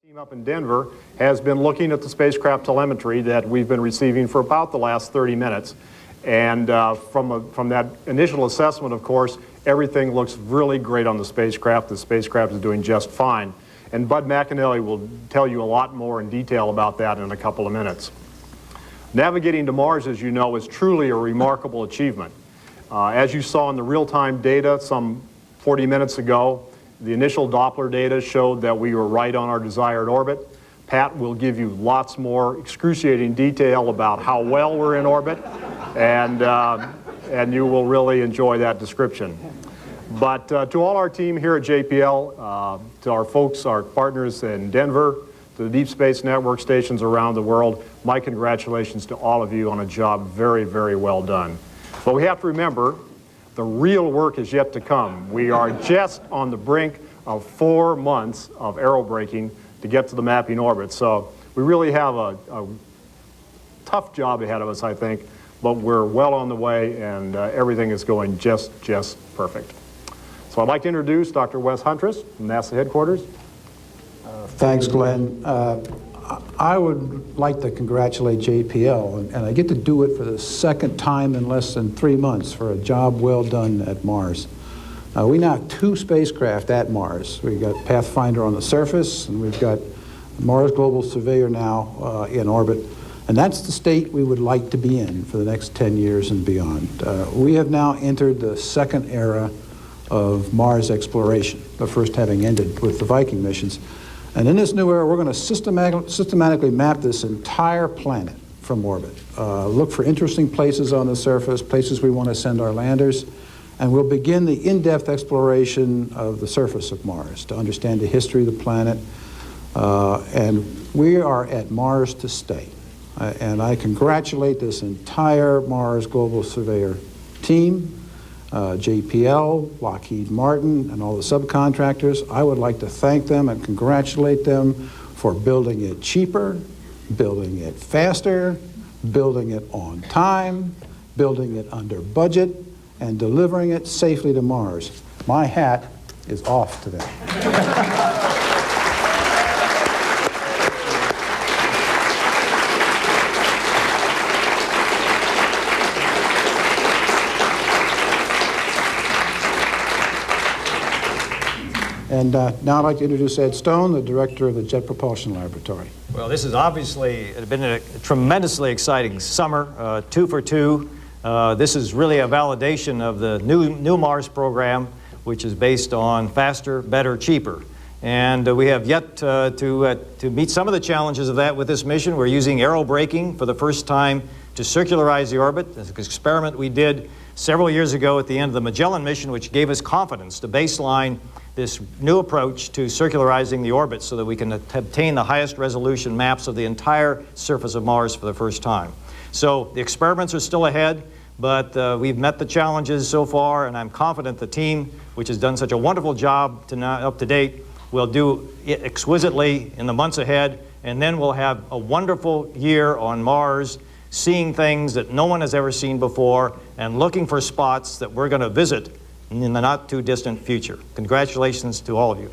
Team up in Denver has been looking at the spacecraft telemetry that we've been receiving for about the last 30 minutes. And from that initial assessment, of course, everything looks really great on the spacecraft. The spacecraft is doing just fine. And Bud McAnally will tell you a lot more in detail about that in a couple of minutes. Navigating to Mars, as you know, is truly a remarkable achievement. As you saw in the real-time data some 40 minutes ago, the initial Doppler data showed that we were right on our desired orbit. Pat will give you lots more excruciating detail about how well we're in orbit, and you will really enjoy that description. But to all our team here at JPL, to our folks, our partners in Denver, to the Deep Space Network stations around the world, my congratulations to all of you on a job very, very well done. But we have to remember, the real work is yet to come. We are just on the brink of 4 months of aerobraking to get to the mapping orbit. So we really have a tough job ahead of us, I think, but we're well on the way, and everything is going just perfect. So I'd like to introduce Dr. Wes Huntress from NASA headquarters. Thanks, Glenn. I would like to congratulate JPL, and I get to do it for the second time in less than 3 months for a job well done at Mars. We now have 2 spacecraft at Mars. We've got Pathfinder on the surface, and we've got Mars Global Surveyor now in orbit. And that's the state we would like to be in for the next 10 years and beyond. We have now entered the second era of Mars exploration, the first having ended with the Viking missions. And in this new era, we're going to systematically map this entire planet from orbit. Look for interesting places on the surface, places we want to send our landers, and we'll begin the in-depth exploration of the surface of Mars to understand the history of the planet. And we are at Mars to stay. And I congratulate this entire Mars Global Surveyor team, JPL, Lockheed-Martin, and all the subcontractors. I would like to thank them and congratulate them for building it cheaper, building it faster, building it on time, building it under budget, and delivering it safely to Mars. My hat is off to them. And now I'd like to introduce Ed Stone, the director of the Jet Propulsion Laboratory. Well, this has obviously been a tremendously exciting summer, 2 for 2. This is really a validation of the new Mars program, which is based on faster, better, cheaper. And we have yet to meet some of the challenges of that with this mission. We're using aerobraking for the first time to circularize the orbit. It's an experiment we did several years ago at the end of the Magellan mission, which gave us confidence to baseline this new approach to circularizing the orbit so that we can obtain the highest resolution maps of the entire surface of Mars for the first time. So the experiments are still ahead, but we've met the challenges so far, and I'm confident the team, which has done such a wonderful job up to date, will do it exquisitely in the months ahead, and then we'll have a wonderful year on Mars, seeing things that no one has ever seen before, and looking for spots that we're going to visit in the not-too-distant future. Congratulations to all of you.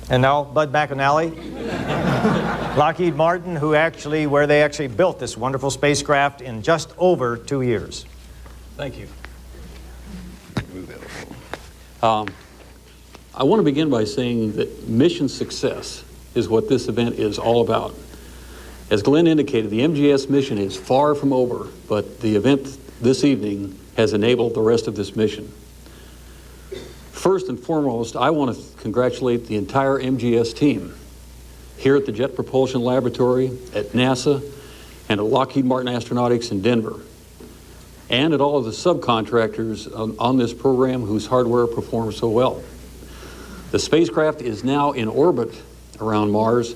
And now, Bud McAnally, Lockheed-Martin, where they actually built this wonderful spacecraft in just over 2 years. Thank you. I want to begin by saying that mission success is what this event is all about. As Glenn indicated, the MGS mission is far from over, but the event this evening has enabled the rest of this mission. First and foremost, I want to congratulate the entire MGS team here at the Jet Propulsion Laboratory, at NASA, and at Lockheed-Martin Astronautics in Denver, and at all of the subcontractors on this program whose hardware performs so well. The spacecraft is now in orbit around Mars,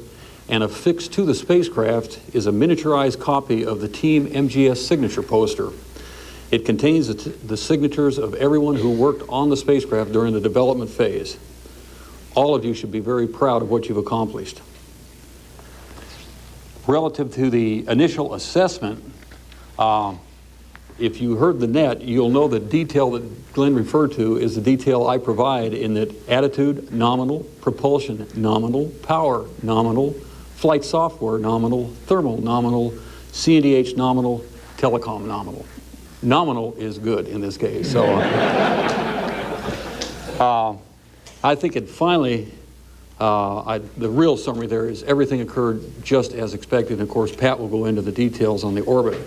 and affixed to the spacecraft is a miniaturized copy of the Team MGS signature poster. It contains the signatures of everyone who worked on the spacecraft during the development phase. All of you should be very proud of what you've accomplished. relative to the initial assessment, if you heard the net, you'll know the detail that Glenn referred to is the detail I provide in that attitude, nominal, propulsion, nominal, power, nominal, flight software, nominal, thermal, nominal, CNDH, nominal, telecom, nominal. Nominal is good in this case. So I think it finally, the real summary there is everything occurred just as expected. And of course, Pat will go into the details on the orbit.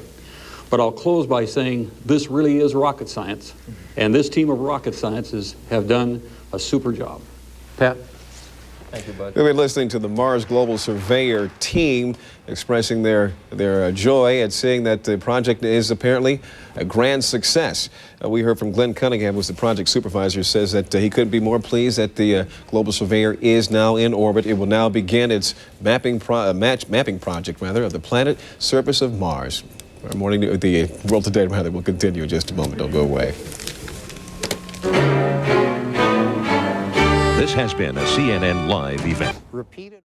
But I'll close by saying this really is rocket science, and this team of rocket scientists have done a super job. Pat? Thank you, Bud. We've been listening to the Mars Global Surveyor team expressing their joy at seeing that the project is apparently a grand success. We heard from Glenn Cunningham, who's the project supervisor, says that he couldn't be more pleased that the Global Surveyor is now in orbit. It will now begin its mapping project of the planet surface of Mars. Our morning, the World Today will continue in just a moment. Don't go away. This has been a CNN Live event. Repeated.